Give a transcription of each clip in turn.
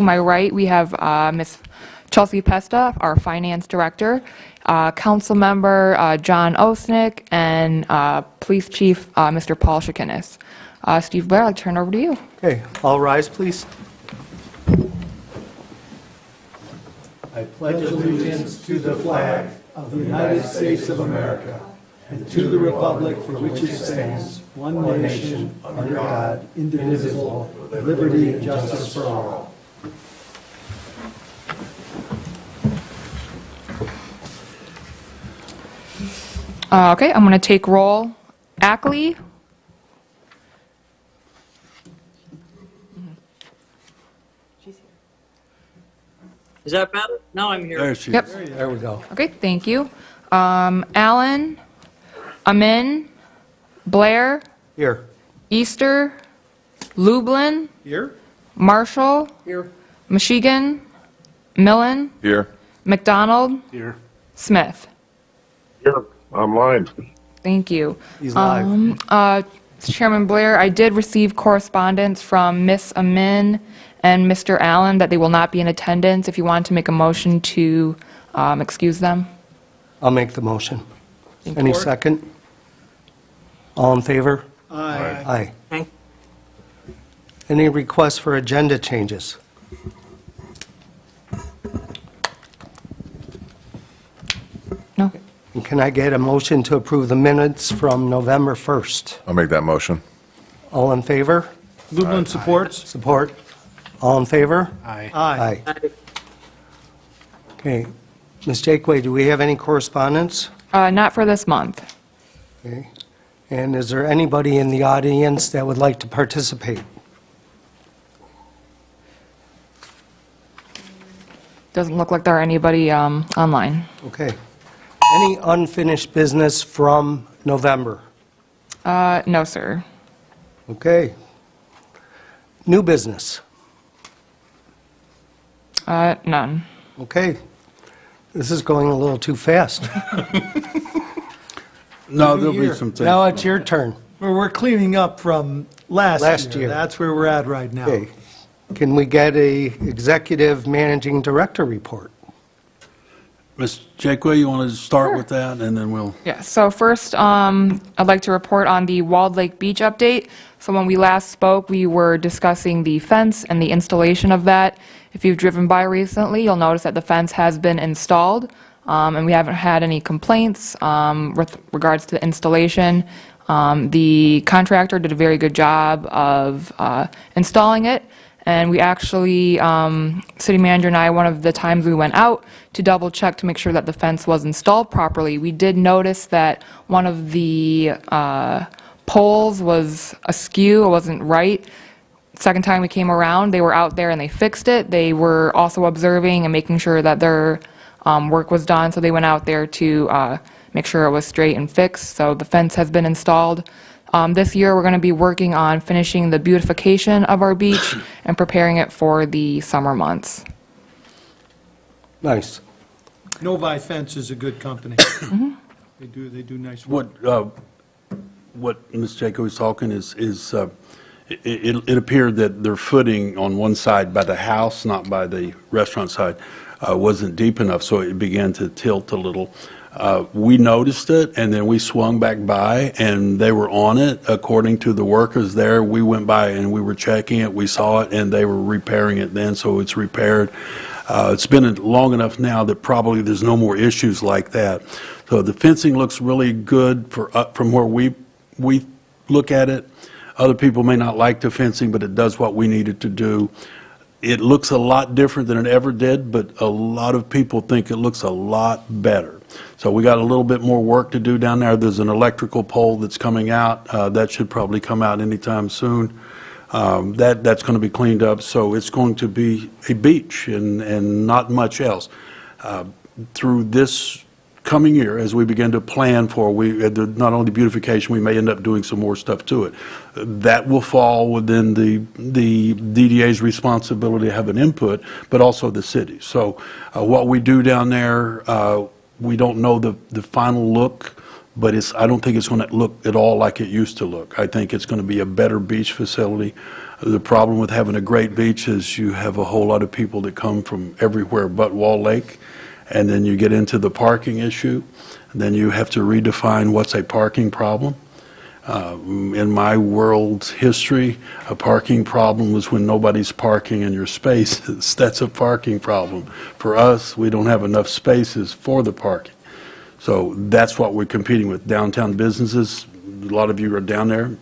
my right, we have Ms. Chelsea Pesta, our Finance Director, Councilmember John Osnick, and Police Chief Mr. Paul Shakinis. Steve Blair, I'll turn it over to you. Okay, all rise, please. I pledge allegiance to the flag of the United States of America and to the republic for which it stands, one nation, under God, indivisible, with liberty and justice for all. Okay, I'm going to take roll. Ackley. Is that better? Now I'm here. There she Yep. is. There we go. Okay, thank you. Allen, Amin, Blair, Here. Easter, Lublin, Here? Marshall, Here. Michigan, Millen, Here. McDonald, Here. Smith. Here, I'm live. Thank you. He's live. Chairman Blair, I did receive correspondence from Miss Amin and Mr. Allen that they will not be in attendance. If you want to make a motion to excuse them. I'll make the motion. Thank Any you. second? All in favor? Aye. Aye. Okay. Any requests for agenda changes? No. And can I get a motion to approve the minutes from November 1st? I'll make that motion. All in favor? Lublin supports. Support? All in favor? Aye. Aye. Okay. Ms. Jakeway, do we have any correspondence? Not for this month. Okay. And is there anybody in the audience that would like to participate? Doesn't look like there are anybody online. Okay. Any unfinished business from November? No, sir. Okay. New business? None. Okay. This is going a little too fast. No, there'll be some things. Now it's your turn. We're cleaning up from last year. Year. That's where we're at right now. Okay. Can we get a executive managing director report? Ms. Jakeway, you want to start with that, and then we'll... Yeah, so first, I'd like to report on the Walled Lake Beach update. So when we last spoke, we were discussing the fence and the installation of that. If you've driven by recently, you'll notice that the fence has been installed, and we haven't had any complaints with regards to the installation. The contractor did a very good job of installing it. And we actually, city manager and I, one of the times we went out to double check to make sure that the fence was installed properly, we did notice that one of the poles was askew, it wasn't right. Second time we came around, they were out there and they fixed it. They were also observing and making sure that their work was done, so they went out there to make sure it was straight and fixed. So the fence has been installed. This year, we're going to be working on finishing the beautification of our beach and preparing it for the summer months. Nice. Novi Fence is a good company. They do nice work. What Ms. Jakeway was talking is it appeared that their footing on one side by the house, not by the restaurant side, wasn't deep enough, so it began to tilt a little. We noticed it, and then we swung back by, and they were on it. According to the workers there, we went by and we were checking it, we saw it, and they were repairing it then, so it's repaired. It's been long enough now that probably there's no more issues like that. So the fencing looks really good from where we look at it. Other people may not like the fencing, but it does what we need it to do. It looks a lot different than it ever did, but a lot of people think it looks a lot better. So we got a little bit more work to do down there. There's an electrical pole that's coming out. That should probably come out anytime soon. That's going to be cleaned up. So it's going to be a beach and not much else. Through this coming year, as we begin to plan for not only beautification, we may end up doing some more stuff to it. That will fall within the DDA's responsibility to have an input, but also the city. So what we do down there, we don't know the final look, but I don't think it's going to look at all like it used to look. I think it's going to be a better beach facility. The problem with having a great beach is you have a whole lot of people that come from everywhere but Wall Lake, and then you get into the parking issue, and then you have to redefine what's a parking problem. In my world's history, a parking problem was when nobody's parking in your spaces. That's a parking problem. For us, we don't have enough spaces for the parking. So that's what we're competing with. Downtown businesses, a lot of you are down there,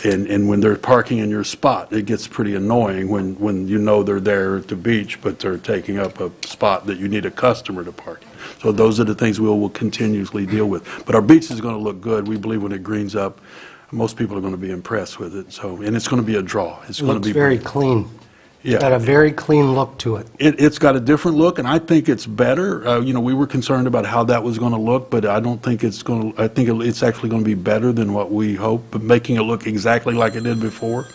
and when they're parking in your spot, it gets pretty annoying when you know they're there at the beach, but they're taking up a spot that you need a customer to park in. So those are the things we'll continuously deal with. But our beach is going to look good. We believe when it greens up, most people are going to be impressed with it. So, and it's going to be a draw. It's It going to looks be very clean. Yeah. Got a very clean look to it. It's got a different look, and I think it's better. We were concerned about how that was going to look, but I don't think it's going to, I think it's actually going to be better than what we hoped, but making it look exactly like it did before.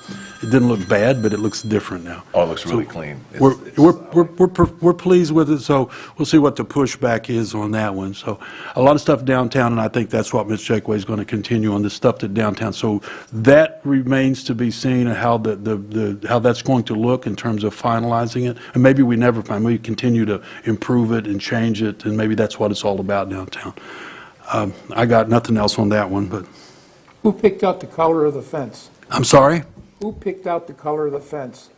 It didn't look bad, but it looks different now. Oh, it looks really clean. We're pleased with it, so we'll see what the pushback is on that one. So a lot of stuff downtown, and I think that's what Ms. Jakeway is going to continue on, the stuff that downtown. So that remains to be seen, how how that's going to look in terms of finalizing it. And maybe we never find, we continue to improve it and change it, and maybe that's what it's all about downtown. I got nothing else on that one, but, Who picked out the color of the fence? I'm sorry? Who picked out the color of the fence?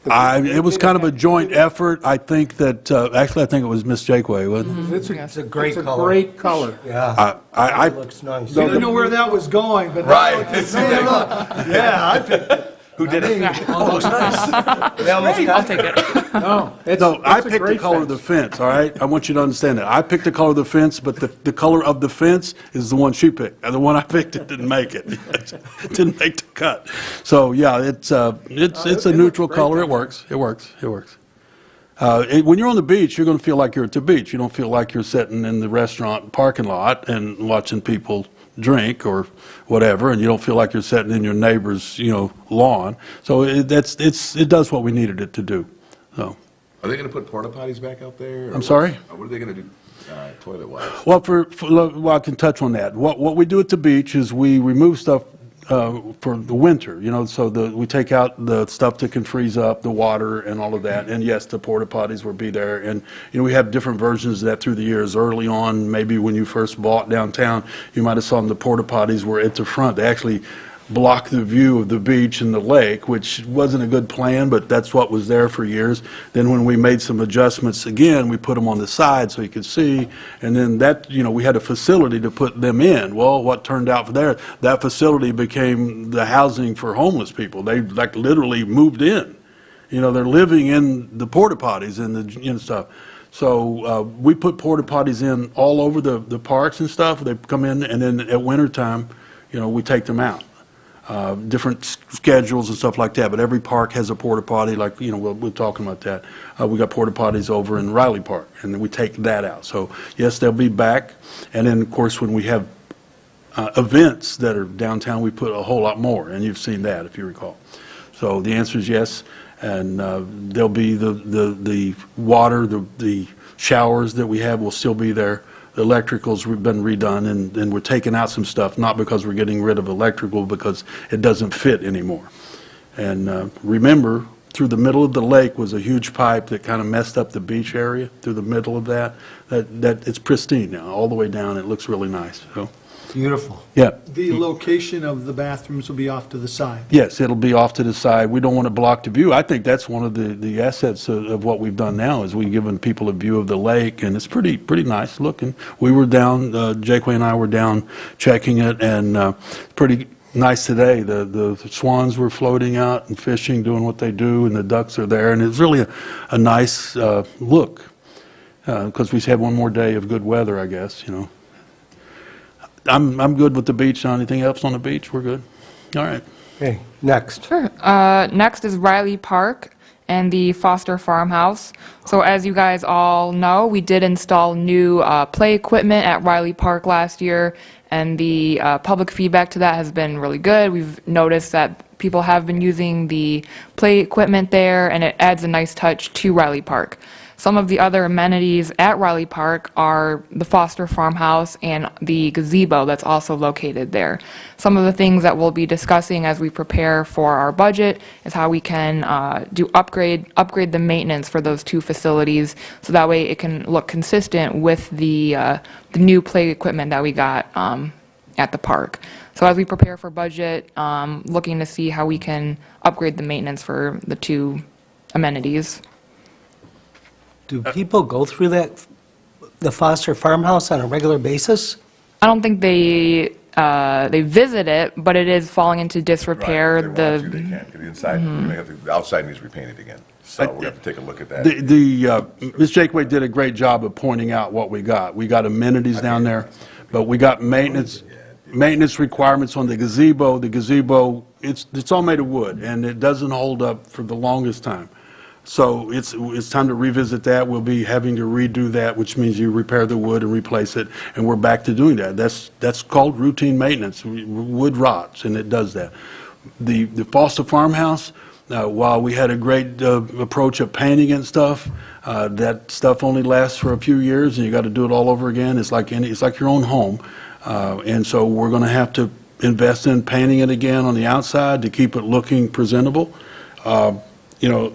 It was kind of a joint effort. I think that, actually, I think it was Ms. Jakeway, wasn't it? It's a great color. It's a great color. Yeah, I it looks nice. I didn't know where that was going, but now Right. that you say it, look, yeah, I picked it. Who did it? Oh, looks nice. They almost got I'll take it. No, it's No, I it's a picked the great color of the fence. fence, all right? I want you to understand that. I picked the color of the fence, but the color of the fence is the one she picked. And the one I picked, it didn't make it. It didn't make the cut. So, yeah, it's a neutral color. It works. It works. It works. When you're on the beach, you're going to feel like you're at the beach. You don't feel like you're sitting in the restaurant parking lot and watching people drink or whatever, and you don't feel like you're sitting in your neighbor's, lawn. So it does what we needed it to do. So, Are they going to put porta potties back out there? I'm sorry? What are they going to do toilet-wise? well, I can touch on that. What we do at the beach is we remove stuff for the winter, so we take out the stuff that can freeze up, the water and all of that. And yes, the porta potties will be there. And, we have different versions of that through the years. Early on, maybe when you first bought downtown, you might have saw the porta potties were at the front. They actually block the view of the beach and the lake, which wasn't a good plan, but that's what was there for years. Then when we made some adjustments again, we put them on the side so you could see, and then that, we had a facility to put them in. Well, what turned out for there, that facility became the housing for homeless people. They literally moved in. They're living in the porta potties and the stuff. So we put porta potties in all over the parks and stuff. They come in, and then at wintertime, we take them out. Different schedules and stuff like that, but every park has a porta potty, like, we're talking about that. We got porta potties over in Riley Park, and then we take that out. So, yes, they'll be back. And then, of course, when we have events that are downtown, we put a whole lot more, and you've seen that, if you recall. So the answer is yes, and there'll be the water, the showers that we have will still be there. The electricals have been redone, and we're taking out some stuff, not because we're getting rid of electrical, because it doesn't fit anymore. And remember, through the middle of the lake was a huge pipe that kind of messed up the beach area, through the middle of that it's pristine now, all the way down. It looks really nice. So, Beautiful. yeah. The location of the bathrooms will be off to the side. Yes, it'll be off to the side. We don't want to block the view. I think that's one of the assets of what we've done now, is we've given people a view of the lake, and it's pretty nice looking. We were down, Jakeway and I were down checking it, and pretty nice today. The swans were floating out and fishing, doing what they do, and the ducks are there, and it's really a nice look, because we had one more day of good weather, I guess, I'm good with the beach. Anything else on the beach? We're good. All right. Okay, next. Sure. Next is Riley Park and the Foster Farmhouse. So as you guys all know, we did install new play equipment at Riley Park last year, and the public feedback to that has been really good. We've noticed that people have been using the play equipment there, and it adds a nice touch to Riley Park. Some of the other amenities at Riley Park are the Foster Farmhouse and the gazebo that's also located there. Some of the things that we'll be discussing as we prepare for our budget is how we can upgrade the maintenance for those two facilities, so that way it can look consistent with the new play equipment that we got at the park. So as we prepare for budget, looking to see how we can upgrade the maintenance for the two amenities. Do people go through the Foster Farmhouse on a regular basis? I don't think they visit it, but it is falling into disrepair. Right, if they want to, they can't. 'Cause the inside, the outside needs repainted again. So we have to take a look at that. Ms. Jakeway did a great job of pointing out what we got. We got amenities down there, but we got maintenance requirements on the gazebo. The gazebo, it's all made of wood, and it doesn't hold up for the longest time. So it's time to revisit that. We'll be having to redo that, which means you repair the wood and replace it, and we're back to doing that. That's called routine maintenance. Wood rots, and it does that. The Foster Farmhouse, while we had a great approach of painting and stuff, that stuff only lasts for a few years, and you got to do it all over again. It's like your own home, and so we're going to have to invest in painting it again on the outside to keep it looking presentable.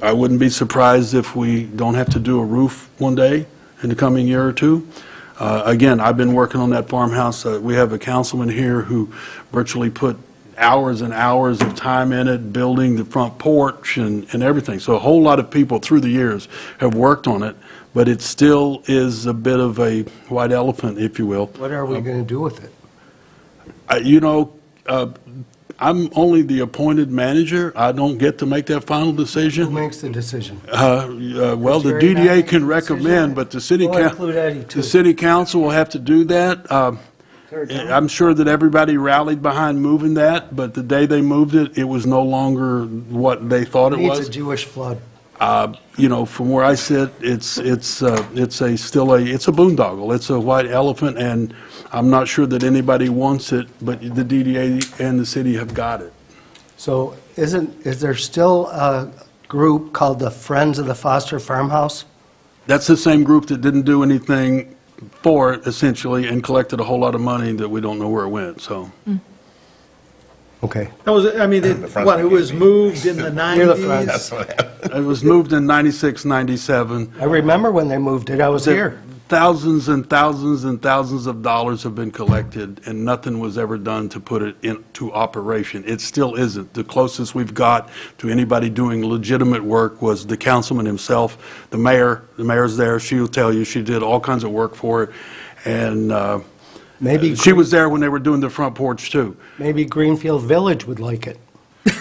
I wouldn't be surprised if we don't have to do a roof one day in the coming year or two. Again, I've been working on that farmhouse. We have a councilman here who virtually put hours and hours of time in it, building the front porch and everything. So a whole lot of people through the years have worked on it, but it still is a bit of a white elephant, if you will. What are we going to do with it? I'm only the appointed manager. I don't get to make that final Who decision. makes the decision? Well, the Jerry not DDA make can the recommend, decision? but the city We'll include Eddie, too. the city council will have to do that. I'm sure that everybody rallied behind moving that, but the day they moved it, it was no longer what they thought it Needs was. a Jewish flood. From where I sit, it's a boondoggle. It's a white elephant, and I'm not sure that anybody wants it, but the DDA and the city have got it. So is there still a group called the Friends of the Foster Farmhouse? That's the same group that didn't do anything for it, essentially, and collected a whole lot of money that we don't know where it went, so. Okay. That was, The front it was meeting. moved in the You're the front. 90s? That's what happened. It was moved in 96, 97. I remember when they moved it. I was here. Thousands and thousands and thousands of dollars have been collected, and nothing was ever done to put it into operation. It still isn't. The closest we've got to anybody doing legitimate work was the councilman himself. The mayor's there. She'll tell you she did all kinds of work for it, and Maybe she was there when they were doing the front porch, too. Maybe Greenfield Village would like it.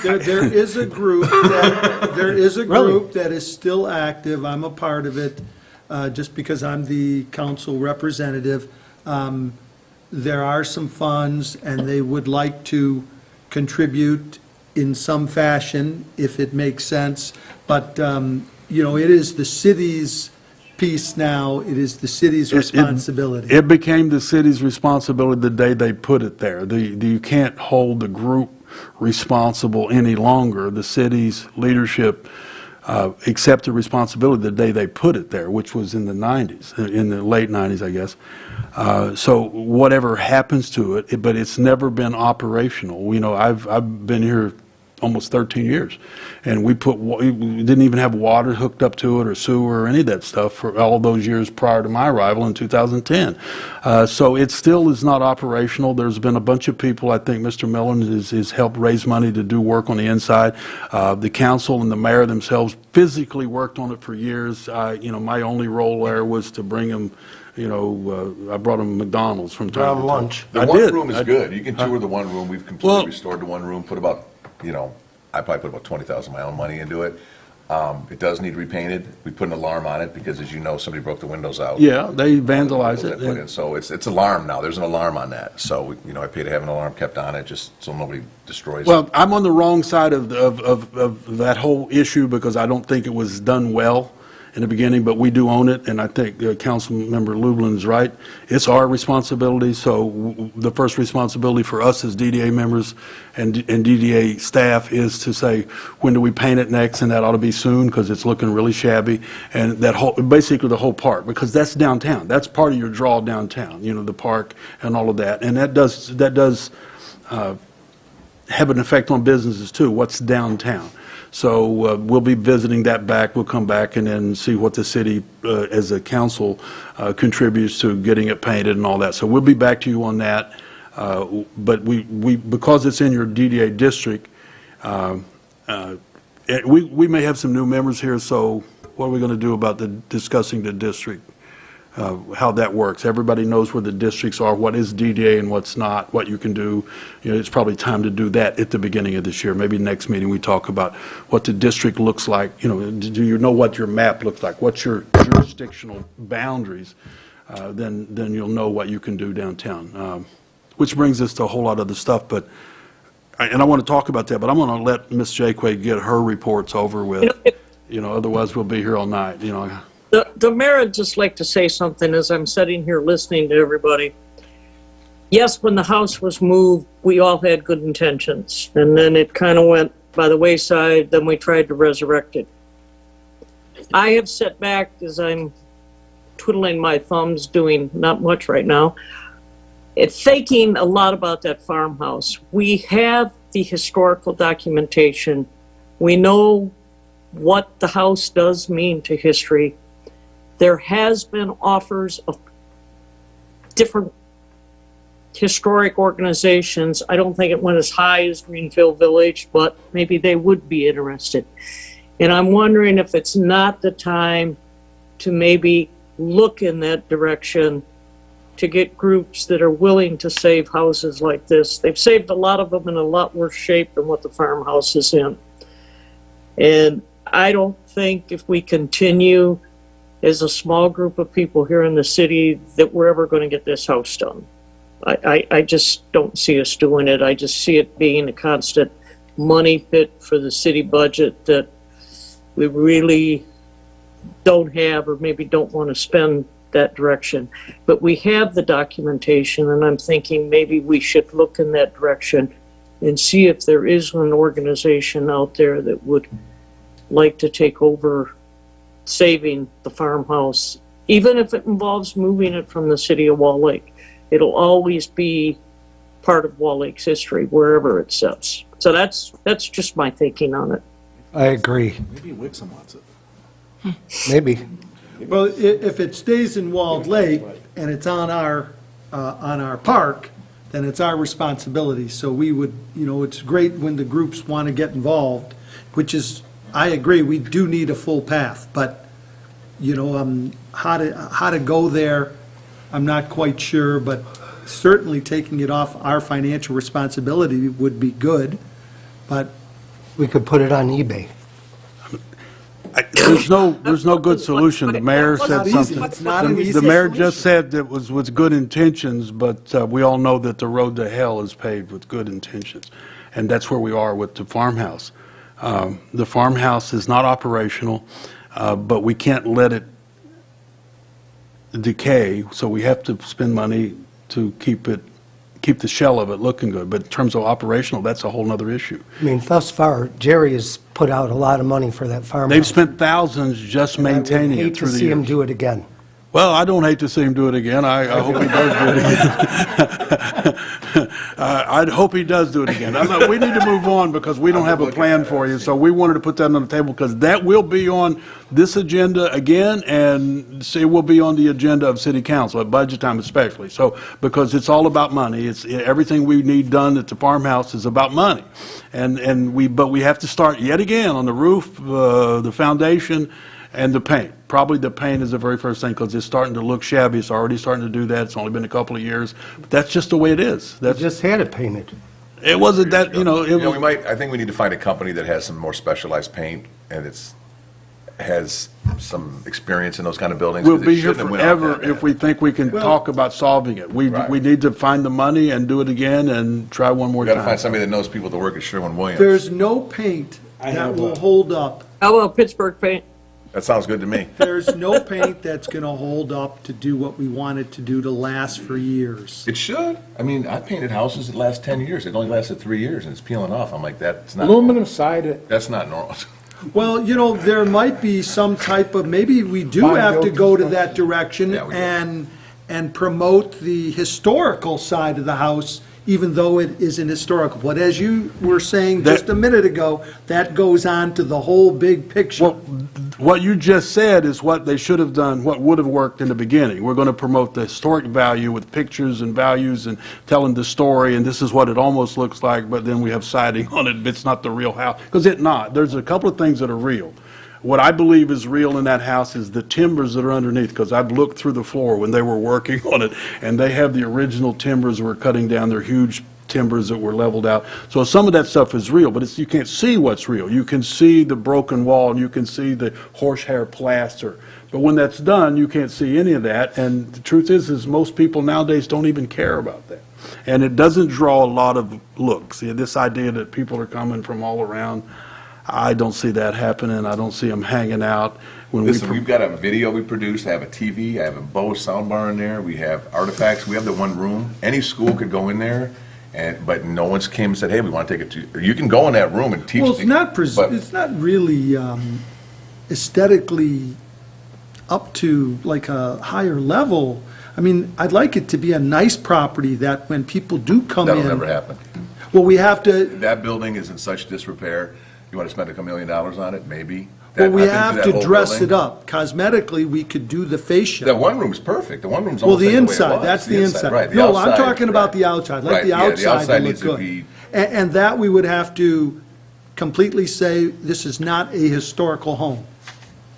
There is a group that is still active. I'm a part of it, just because I'm the council representative. There are some funds, and they would like to contribute in some fashion, if it makes sense. But, it is the city's piece now. It is the city's responsibility. It became the city's responsibility the day they put it there. You can't hold the group responsible any longer. The city's leadership accepted responsibility the day they put it there, which was in the 90s, in the late 90s, I guess. So whatever happens to it, but it's never been operational. I've been here almost 13 years, and we didn't even have water hooked up to it or sewer or any of that stuff for all those years prior to my arrival in 2010. So it still is not operational. There's been a bunch of people, I think Mr. Millen has helped raise money to do work on the inside. The council and the mayor themselves physically worked on it for years. My only role there was to bring them, I brought them McDonald's from time to time. Lunch. The I one did. room is good. You can tour the one room. We've completely restored the one room, put about, I probably put about 20,000 of my own money into it. It does need repainted. We put an alarm on it because, as you know, somebody broke the windows out. Yeah, they vandalized Windows they put in. it. So it's alarmed now. There's an alarm on that. So, I pay to have an alarm kept on it just so nobody destroys it. Well, I'm on the wrong side of that whole issue because I don't think it was done well. in the beginning, but we do own it, and I think Councilmember Lublin is right. It's our responsibility, so the first responsibility for us as DDA members and DDA staff is to say, when do we paint it next, and that ought to be soon, because it's looking really shabby, and that whole, basically the whole park, because that's downtown. That's part of your draw downtown, you know, the park and all of that, and that does have an effect on businesses too, what's downtown. So we'll be visiting that back. We'll come back and then see what the city, as a council, contributes to getting it painted and all that. So we'll be back to you on that. But because it's in your DDA district, we may have some new members here, so what are we going to do about discussing the district? How that works. Everybody knows where the districts are, what is DDA and what's not, what you can do. You know, it's probably time to do that at the beginning of this year. Maybe next meeting we talk about what the district looks like. You know, do you know what your map looks like? What's your jurisdictional boundaries? Then you'll know what you can do downtown. Which brings us to a whole lot of the stuff, but I want to talk about that, but I'm going to let Ms. Jaquay get her reports over with. You know, otherwise we'll be here all night, you know. The mayor would just like to say something as I'm sitting here listening to everybody. Yes, when the house was moved, we all had good intentions, and then it kind of went by the wayside, then we tried to resurrect it. I have sat back as I'm twiddling my thumbs, doing not much right now, thinking a lot about that farmhouse. We have the historical documentation. We know what the house does mean to history. There has been offers of different historic organizations. I don't think it went as high as Greenfield Village, but maybe they would be interested. And I'm wondering if it's not the time to maybe look in that direction to get groups that are willing to save houses like this. They've saved a lot of them in a lot worse shape than what the farmhouse is in. And I don't think if we continue as a small group of people here in the city that we're ever going to get this house done. I just don't see us doing it. I just see it being a constant money pit for the city budget that we really don't have, or maybe don't want to spend that direction. But we have the documentation, and I'm thinking maybe we should look in that direction and see if there is an organization out there that would like to take over saving the farmhouse, even if it involves moving it from the city of Wall Lake. It'll always be part of Wall Lake's history, wherever it sits. So that's just my thinking on it. I agree. Maybe Wixom wants it. Maybe. Well, if it stays in Walled Lake and it's on our park, then it's our responsibility. So we would, you know, it's great when the groups want to get involved, which is, I agree, we do need a full path, but, you know, how to go there, I'm not quite sure, but certainly taking it off our financial responsibility would be good, but. We could put it on eBay. There's no good solution. The mayor said something. It's not an easy The mayor solution. just said that was with good intentions, but we all know that the road to hell is paved with good intentions. And that's where we are with the farmhouse. The farmhouse is not operational, but we can't let it decay, so we have to spend money to keep the shell of it looking good. But in terms of operational, that's a whole nother issue. I mean, thus far, Jerry has put out a lot of money for that farmhouse. They've spent thousands just maintaining it through the I would hate to see him years. do it again. Well, I don't hate to see him do it again. I hope he does do it again. I'd hope he does do it again. We need to move on because we don't have a plan for you. So we wanted to put that on the table because that will be on this agenda again, and it will be on the agenda of city council at budget time especially. So because it's all about money. It's everything we need done at the farmhouse is about money, but we have to start yet again on the roof, the foundation, and the paint. Probably the paint is the very first thing because it's starting to look shabby. It's already starting to do that. It's only been a couple of years. But that's just the way it is. We just had it painted. It wasn't that, you know, it was, I think we need to find a company that has some more specialized paint and has some experience in those kind of buildings. we'll 'cause it be here shouldn't have went off forever that if we think we can talk about solving it. We Right. need to find the money and do it again and try one more We gotta time. find somebody that knows people that work at Sherwin-Williams. There's no paint that will hold up. How about Pittsburgh paint? That sounds good to me. There's no paint that's going to hold up to do what we want it to do to last for years. It should. I mean, I painted houses that last 10 years. It only lasted 3 years and it's peeling off. I'm like, that's not, Aluminum sided. that's not normal. Well, there might be some type of, maybe we do have to go to that direction Yeah, we do. and promote the historical side of the house, even though it isn't historical. But as you were saying just a minute ago, that goes on to the whole big picture. Well, what you just said is what they should have done, what would have worked in the beginning. We're going to promote the historic value with pictures and values and telling the story, and this is what it almost looks like, but then we have siding on it if it's not the real house. Because it's not. There's a couple of things that are real. What I believe is real in that house is the timbers that are underneath, because I've looked through the floor when they were working on it, and they have the original timbers we're cutting down. They're huge timbers that were leveled out. So some of that stuff is real, but you can't see what's real. You can see the broken wall, and you can see the horsehair plaster. But when that's done, you can't see any of that, and the truth is most people nowadays don't even care about that. And it doesn't draw a lot of looks. This idea that people are coming from all around, I don't see that happening. I don't see them hanging out. When Listen, we've got a video we produced. I have a TV. I have a Bose soundbar in there. We have artifacts. We have the one room. Any school could go in there, but no one's came and said, hey, we want to take it to, you can go in that room and teach. Well, it's not really aesthetically up to like a higher level. I mean, I'd like it to be a nice property that when people do come in. That'll never happen. Well, we have to, That building is in such disrepair. You want to spend $1 million on it? Maybe. well, we I've been have through to that whole dress building. it up. Cosmetically, we could do the fascia. That one room's perfect. The one room's Well, almost the like the way it inside, was. that's the inside. Right, the No, I'm outside, talking about right. the outside, like Right, the yeah, outside to outside look needs to good. be- And that we would have to completely say, this is not a historical home,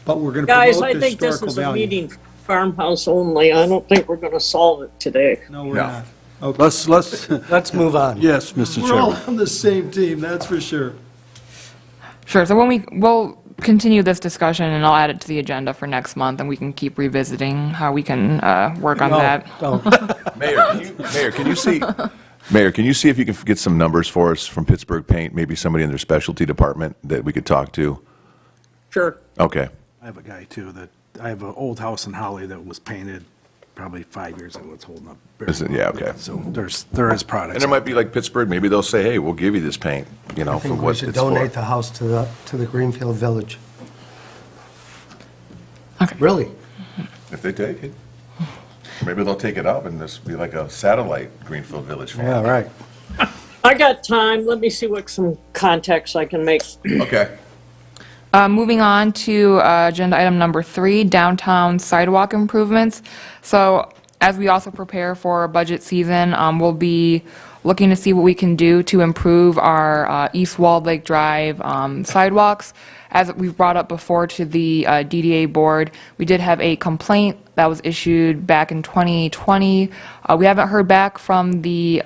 but we're going to Guys, promote I the think this historical is a value. meeting farmhouse only. I don't think we're going to solve it today. No, we're No. not. Okay. Let's move on. yes, Mr. We're all Chairman. on the same team, that's for sure. Sure, so we'll continue this discussion, and I'll add it to the agenda for next month, and we can keep revisiting how we can work on that. Mayor, can you see if you can get some numbers for us from Pittsburgh Paint, maybe somebody in their specialty department that we could talk to? Sure. Okay. I have a guy too I have an old house in Holly that was painted probably 5 years ago. It's holding up very Is it? well. Yeah, okay. So there is products. And there might be like Pittsburgh, maybe they'll say, hey, we'll give you this paint, I for think we what should it's for. donate the house to the Greenfield Village. Okay. Really? If they take it. Maybe they'll take it up and this be like a satellite Greenfield Village for Yeah, them. right. I got time. Let me see what some contacts I can make. Okay. Moving on to agenda item number 3, downtown sidewalk improvements. So as we also prepare for budget season, we'll be looking to see what we can do to improve our East Walled Lake Drive sidewalks. As we've brought up before to the DDA board, we did have a complaint that was issued back in 2020. We haven't heard back from the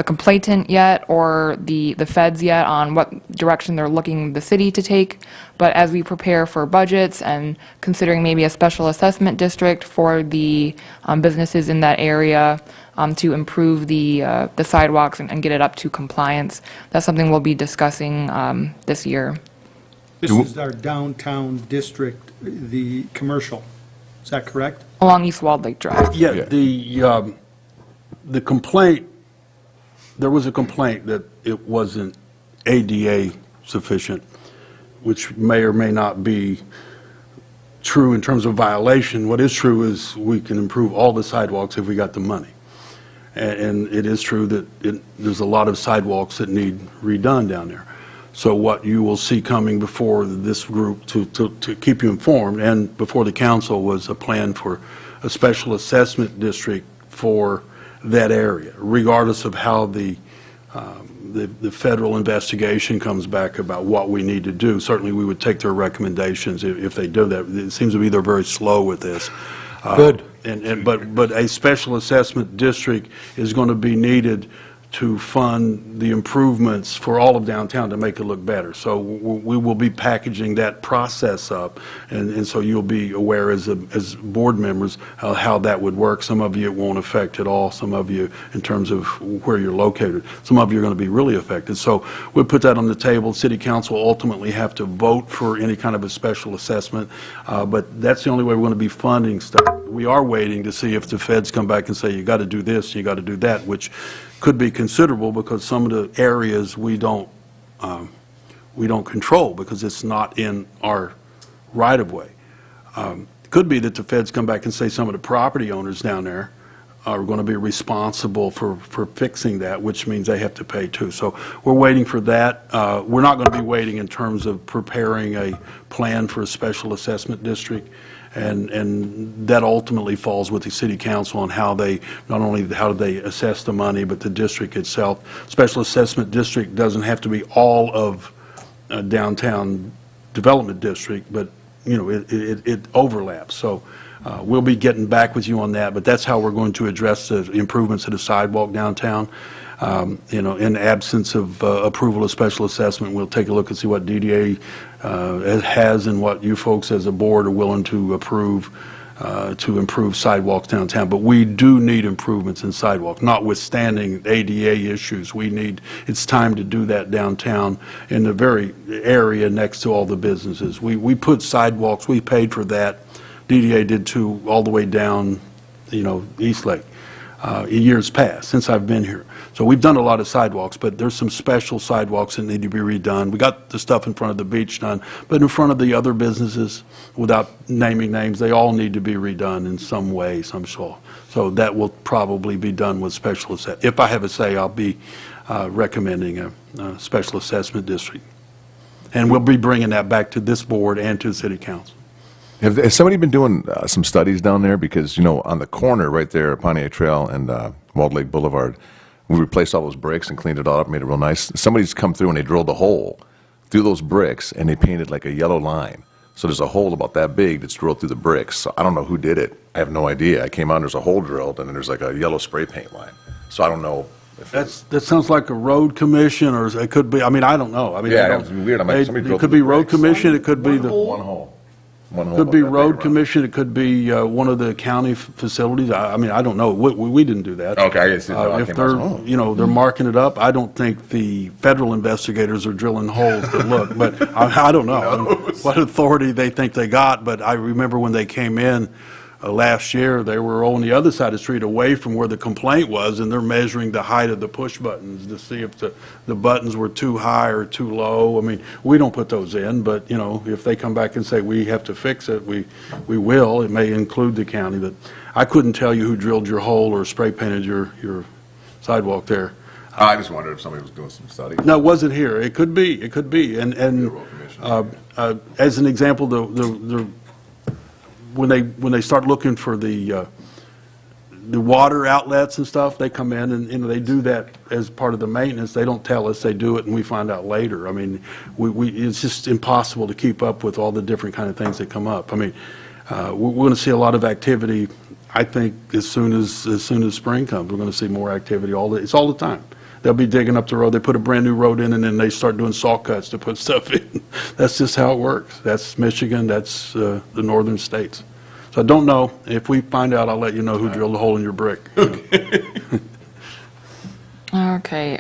complainant yet or the feds yet on what direction they're looking the city to take. But as we prepare for budgets and considering maybe a special assessment district for the businesses in that area to improve the sidewalks and get it up to compliance, that's something we'll be discussing this year. This is our downtown district, the commercial. Is that correct? Along East Walled Lake Drive. Yeah, Yeah. the complaint, there was a complaint that it wasn't ADA sufficient, which may or may not be true in terms of violation. What is true is we can improve all the sidewalks if we got the money. And it is true that there's a lot of sidewalks that need redone down there. So what you will see coming before this group to keep you informed and before the council was a plan for a special assessment district for that area, regardless of how the federal investigation comes back about what we need to do. Certainly, we would take their recommendations if they do that. It seems to be they're very slow with this. Good. But a special assessment district is going to be needed to fund the improvements for all of downtown to make it look better. So we will be packaging that process up, and so you'll be aware as board members how that would work. Some of you it won't affect at all, some of you in terms of where you're located. Some of you are going to be really affected. So we'll put that on the table. City Council will ultimately have to vote for any kind of a special assessment, but that's the only way we're going to be funding stuff. We are waiting to see if the feds come back and say, you got to do this, you got to do that, which could be considerable because some of the areas we don't control because it's not in our right-of-way. Could be that the feds come back and say some of the property owners down there are going to be responsible for fixing that, which means they have to pay too. So we're waiting for that. We're not going to be waiting in terms of preparing a plan for a special assessment district. And that ultimately falls with the city council on how they, not only how do they assess the money, but the district itself. Special assessment district doesn't have to be all of a downtown development district, but, you know, it overlaps. So we'll be getting back with you on that, but that's how we're going to address the improvements to the sidewalk downtown. You know, in absence of approval of special assessment, we'll take a look and see what DDA has and what you folks as a board are willing to approve to improve sidewalks downtown. But we do need improvements in sidewalks, notwithstanding ADA issues. It's time to do that downtown in the very area next to all the businesses. We put sidewalks, we paid for that. DDA did too, all the way down, you know, East Lake. Years past, since I've been here. So we've done a lot of sidewalks, but there's some special sidewalks that need to be redone. We got the stuff in front of the beach done, but in front of the other businesses, without naming names, they all need to be redone in some way, some sort. So that will probably be done with special assessment. If I have a say, I'll be recommending a special assessment district. And we'll be bringing that back to this board and to the city council. Has somebody been doing some studies down there? Because, you know, on the corner right there, Pontiac Trail and Walled Lake Boulevard, we replaced all those bricks and cleaned it all up, made it real nice. Somebody's come through and they drilled a hole through those bricks and they painted like a yellow line. So there's a hole about that big that's drilled through the bricks. So I don't know who did it. I have no idea. I came out and there's a hole drilled and then there's like a yellow spray paint line. So I don't know. That sounds like a road commission, or it could be, I mean, I don't know. I mean, Yeah, that was weird. I'm like, somebody it drilled could through be the road bricks. commission, it could be the. One hole. Could be about that big road around. commission, it could be one of the county facilities. I mean, I don't know. We didn't do that. Okay, I guess it If came they're, out, oh. you know, they're marking it up, I don't think the federal investigators are drilling holes to look, but I don't know what authority they think they got, but I remember when they came in last year, they were on the other side of the street away from where the complaint was, and they're measuring the height of the push buttons to see if the buttons were too high or too low. I mean, we don't put those in, but, you know, if they come back and say we have to fix it, we will. It may include the county, but I couldn't tell you who drilled your hole or spray painted your sidewalk there. I just wondered if somebody was doing some studies. No, it wasn't here. It could be, and Road commission. as an example, when they start looking for the water outlets and stuff, they come in and, you know, they do that as part of the maintenance. They don't tell us, they do it, and we find out later. I mean, it's just impossible to keep up with all the different kind of things that come up. I mean, we're going to see a lot of activity, I think, as soon as spring comes. We're going to see more activity. It's all the time. They'll be digging up the road. They put a brand-new road in, and then they start doing saw cuts to put stuff in. That's just how it works. That's Michigan. That's the northern states. So I don't know. If we find out, I'll let you know who drilled a hole in your brick. Okay.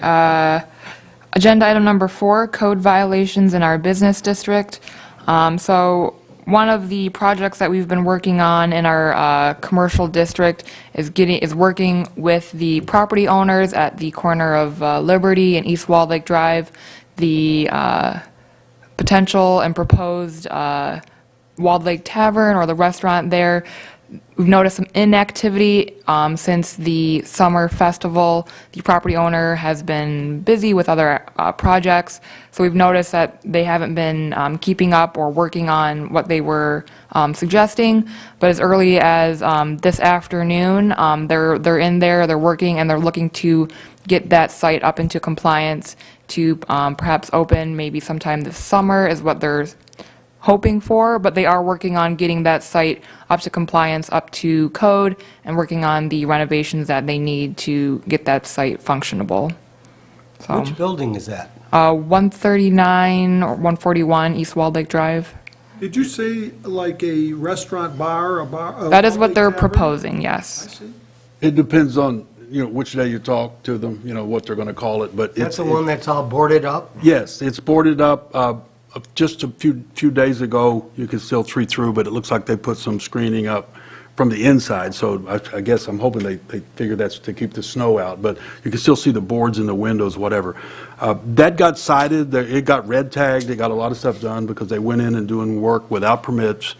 Agenda item number 4, code violations in our business district. So one of the projects that we've been working on in our commercial district is working with the property owners at the corner of Liberty and East Walled Lake Drive, the potential and proposed Walled Lake Tavern or the restaurant there. We've noticed some inactivity since the summer festival. The property owner has been busy with other projects, so we've noticed that they haven't been keeping up or working on what they were suggesting. But as early as this afternoon, they're in there, they're working, and they're looking to get that site up into compliance to perhaps open maybe sometime this summer is what they're hoping for, but they are working on getting that site up to compliance, up to code, and working on the renovations that they need to get that site functionable. So, Which building is that? 139 or 141 East Walled Lake Drive. Did you say like a restaurant bar, a bar? That is what they're tavern? proposing, I yes. see. It depends on, which day you talk to them, what they're going to call it, but That's it's, the one that's all boarded up? yes, it's boarded up. Just a few days ago, you could still see through, but it looks like they put some screening up from the inside, so I guess I'm hoping they figure that's to keep the snow out, but you can still see the boards in the windows, whatever. That got cited, it got red tagged, they got a lot of stuff done because they went in and doing work without permits.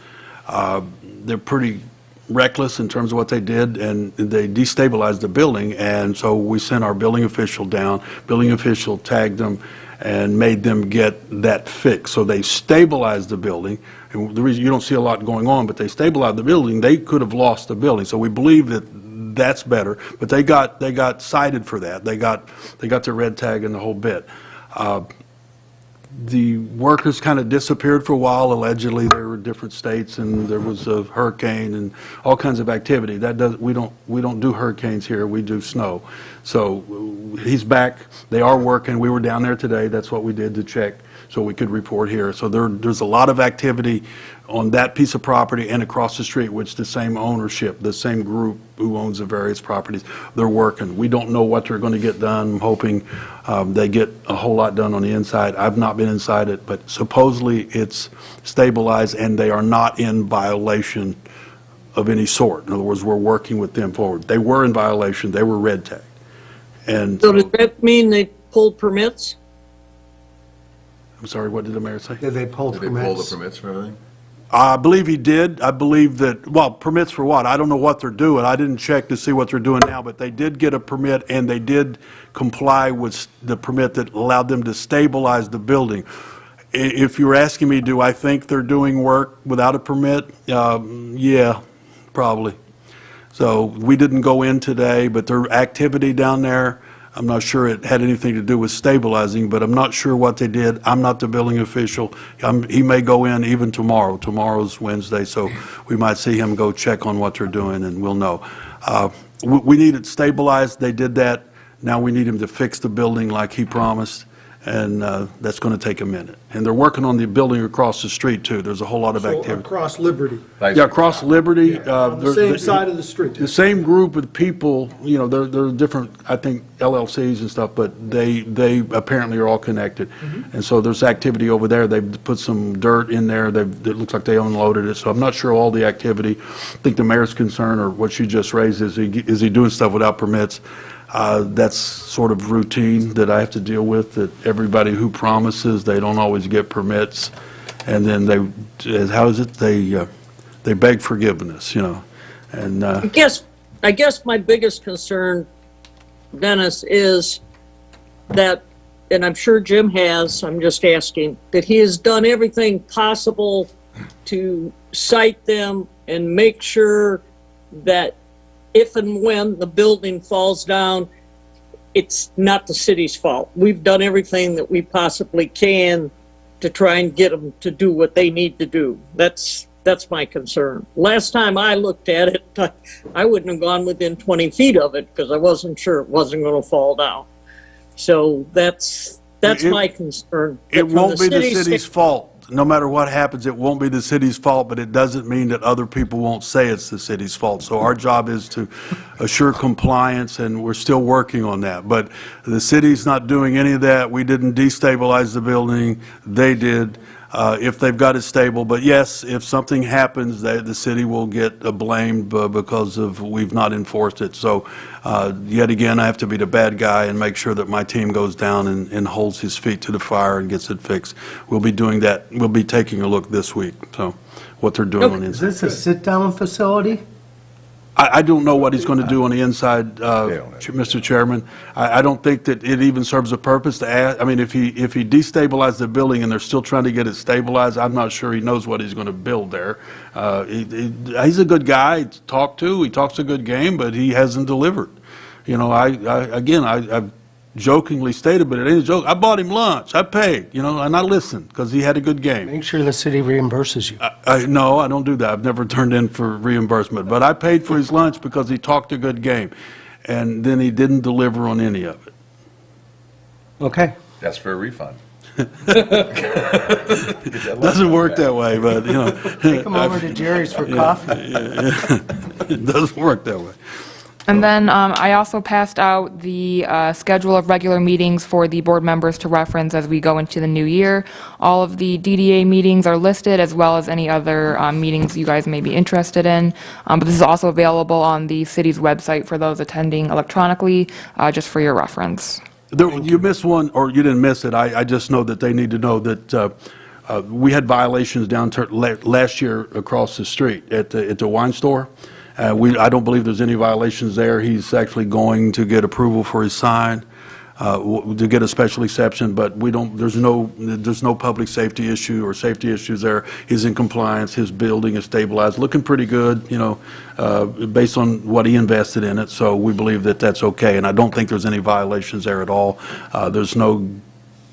They're pretty reckless in terms of what they did, and they destabilized the building, and so we sent our building official down. Building official tagged them and made them get that fixed. So they stabilized the building. And the reason you don't see a lot going on, but they stabilized the building, they could have lost the building. So we believe that that's better, but they got cited for that. They got their red tag and the whole bit. The workers kind of disappeared for a while. Allegedly, there were different states, and there was a hurricane and all kinds of activity. We don't do hurricanes here. We do snow. So he's back. They are working. We were down there today. That's what we did to check, so we could report here. So there's a lot of activity on that piece of property and across the street, which the same ownership, the same group who owns the various properties, they're working. We don't know what they're going to get done. I'm hoping they get a whole lot done on the inside. I've not been inside it, but supposedly it's stabilized and they are not in violation of any sort. In other words, we're working with them forward. They were in violation. They were red tagged. And So does that mean they pulled permits? I'm sorry, what did the mayor say? Did they pull Did they pull the permits? permits for everything? I believe he did. I believe that, well, permits for what? I don't know what they're doing. I didn't check to see what they're doing now, but they did get a permit, and they did comply with the permit that allowed them to stabilize the building. If you're asking me, do I think they're doing work without a permit? Yeah, probably. So we didn't go in today, but their activity down there, I'm not sure it had anything to do with stabilizing, but I'm not sure what they did. I'm not the building official. He may go in even tomorrow. Tomorrow's Wednesday, so we might see him go check on what they're doing, and we'll know. We need it stabilized. They did that. Now we need him to fix the building like he promised, and that's going to take a minute. And they're working on the building across the street, too. There's a whole lot of So activity. across Liberty, Yeah, across Liberty. on the same side of the street. The same group of people, they're different, I think, LLCs and stuff, but they apparently are all connected. And so there's activity over there. They've put some dirt in there. It looks like they unloaded it. So I'm not sure all the activity. I think the mayor's concern, or what you just raised, is he doing stuff without permits? That's sort of routine that I have to deal with, that everybody who promises, they don't always get permits. And then how is it? They beg forgiveness, and I guess my biggest concern, Dennis, is that, and I'm sure Jim has, I'm just asking, that he has done everything possible to cite them and make sure that if and when the building falls down, it's not the city's fault. We've done everything that we possibly can to try and get them to do what they need to do. That's my concern. Last time I looked at it, I wouldn't have gone within 20 feet of it because I wasn't sure it wasn't going to fall down. So that's my concern. it won't be the city's fault. No matter what happens, it won't be the city's fault, but it doesn't mean that other people won't say it's the city's fault. So our job is to assure compliance, and we're still working on that. But the city's not doing any of that. We didn't destabilize the building. They did, if they've got it stable. But yes, if something happens, the city will get blamed because we've not enforced it. So yet again, I have to be the bad guy and make sure that my team goes down and holds his feet to the fire and gets it fixed. We'll be doing that. We'll be taking a look this week, so what they're doing on the Is inside. this a sit-down facility? I don't know what he's going to do on the inside, don't know. Mr. Chairman. I don't think that it even serves a purpose to ask. I mean, if he destabilized the building and they're still trying to get it stabilized, I'm not sure he knows what he's going to build there. He's a good guy to talk to. He talks a good game, but he hasn't delivered. I've jokingly stated, but it ain't a joke. I bought him lunch. I paid, and I listened because he had a good game. Make sure the city reimburses you. No, I don't do that. I've never turned in for reimbursement, but I paid for his lunch because he talked a good game, and then he didn't deliver on any of it. Okay. That's for a refund. Doesn't work that way, but, you know. Come over to Jerry's for coffee. It doesn't work that way. And then I also passed out the schedule of regular meetings for the board members to reference as we go into the new year. All of the DDA meetings are listed, as well as any other meetings you guys may be interested in. But this is also available on the city's website for those attending electronically, just for your reference. You missed one, or you didn't miss it. I just know that they need to know that we had violations down last year across the street at the wine store. I don't believe there's any violations there. He's actually going to get approval for his sign, to get a special exception, but there's no public safety issue or safety issues there. He's in compliance. His building is stabilized, looking pretty good, you know, based on what he invested in it. So we believe that that's okay, and I don't think there's any violations there at all. There's no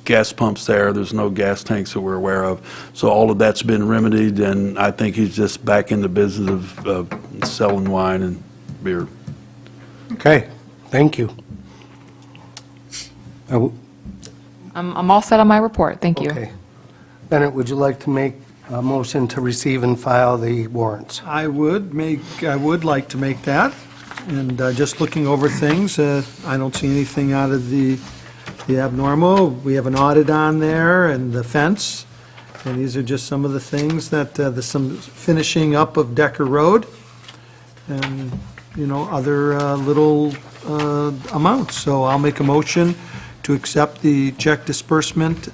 gas pumps there. There's no gas tanks that we're aware of. So all of that's been remedied, and I think he's just back in the business of selling wine and beer. Okay, thank you. I'm all set on my report. Thank you. Okay. Bennett, would you like to make a motion to receive and file the warrants? I would like to make that, and just looking over things, I don't see anything out of the abnormal. We have an audit on there and the fence, and these are just some of the things that, some finishing up of Decker Road, and, you know, other little amounts. So I'll make a motion to accept the check disbursement,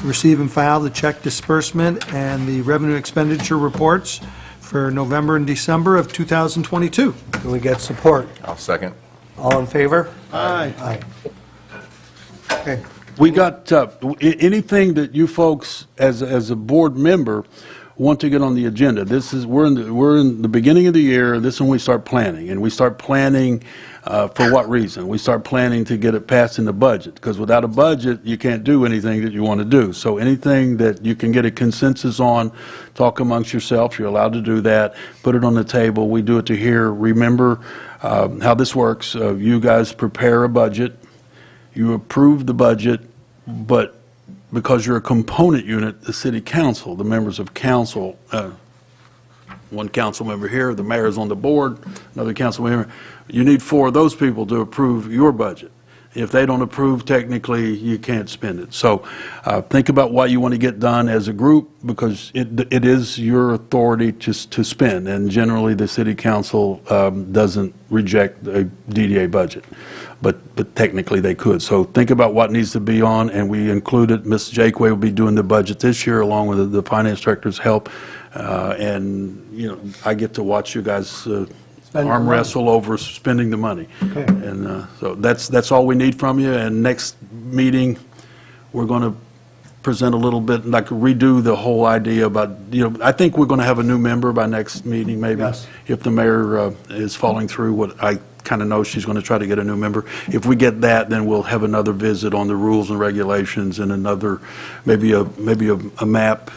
receive and file the check disbursement and the revenue expenditure reports for November and December of 2022. Can we get support? I'll second. All in favor? Aye. Aye. Okay. We got anything that you folks, as a board member, want to get on the agenda. We're in the beginning of the year. This is when we start planning, and we start planning for what reason? We start planning to get it passed in the budget, because without a budget, you can't do anything that you want to do. So anything that you can get a consensus on, talk amongst yourself. You're allowed to do that. Put it on the table. We do it to here. Remember how this works. You guys prepare a budget. You approve the budget, but because you're a component unit, the city council, the members of council, one council member here, the mayor's on the board, another council member, you need 4 of those people to approve your budget. If they don't approve, technically, you can't spend it. So think about what you want to get done as a group, because it is your authority to spend, and generally, the city council doesn't reject a DDA budget. But technically they could. So think about what needs to be on, and we included, Ms. Jakeway will be doing the budget this year along with the finance director's help. And, you know, I get to watch you guys arm wrestle over spending the money. Okay. And so that's all we need from you. And next meeting, we're going to present a little bit, like redo the whole idea about, you know, I think we're going to have a new member by next meeting, maybe. Yes. If the mayor is following through what I kind of know she's going to try to get a new member. If we get that, then we'll have another visit on the rules and regulations, and another, maybe a map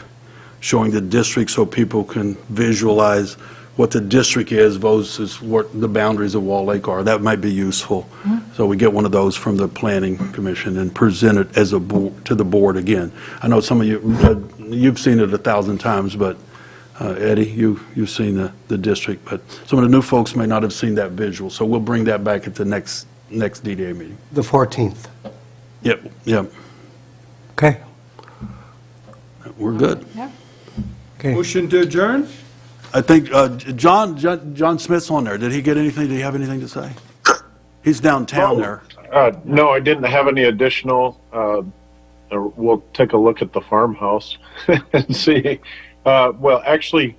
showing the district so people can visualize what the district is versus what the boundaries of Wall Lake are. That might be useful. So we get one of those from the Planning Commission and present it as to the board again. I know some of you, you've seen it 1,000 times, but Eddie, you've seen the district, but some of the new folks may not have seen that visual. So we'll bring that back at the next DDA meeting. The 14th. Yep. Okay. We're good. Yeah. Okay. Motion to adjourn? I think John Smith's on there. Did he get anything? Did he have anything to say? He's downtown there. No, I didn't have any additional. We'll take a look at the farmhouse and see. Well, actually,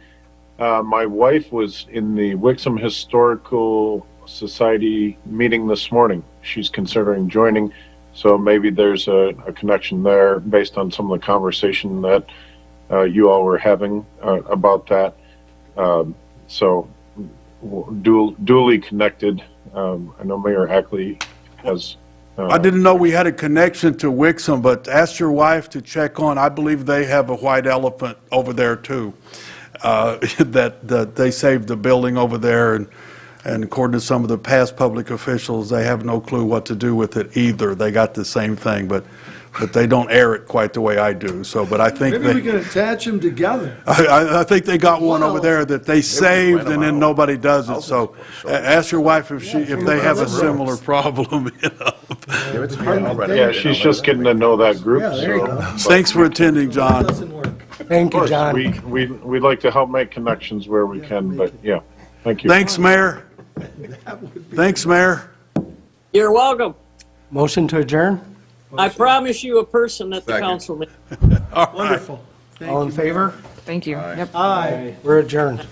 my wife was in the Wixom Historical Society meeting this morning. She's considering joining, so maybe there's a connection there based on some of the conversation that you all were having about that. So duly connected. I know Mayor Ackley has. I didn't know we had a connection to Wixom, but ask your wife to check on. I believe they have a white elephant over there too. That they saved the building over there, And according to some of the past public officials, they have no clue what to do with it either. They got the same thing, but they don't air it quite the way I do. So, but I think Maybe we they, can attach them together. I think they got one over there that they saved and then nobody does it. So ask your wife if they have a similar problem, you know. Give it to me, I'll run it. Yeah, she's just getting to know that group, Yeah, there you so. go. Thanks for attending, John. Doesn't work. Thank Of you, course, John. we'd like to help make connections where we can, but yeah, thank you. Thanks, Mayor. Thanks, Mayor. You're welcome. Motion to adjourn? I promise you a person at the Second. council meeting. Wonderful. Thank All in you. favor? Thank you. Yep. Aye. We're adjourned.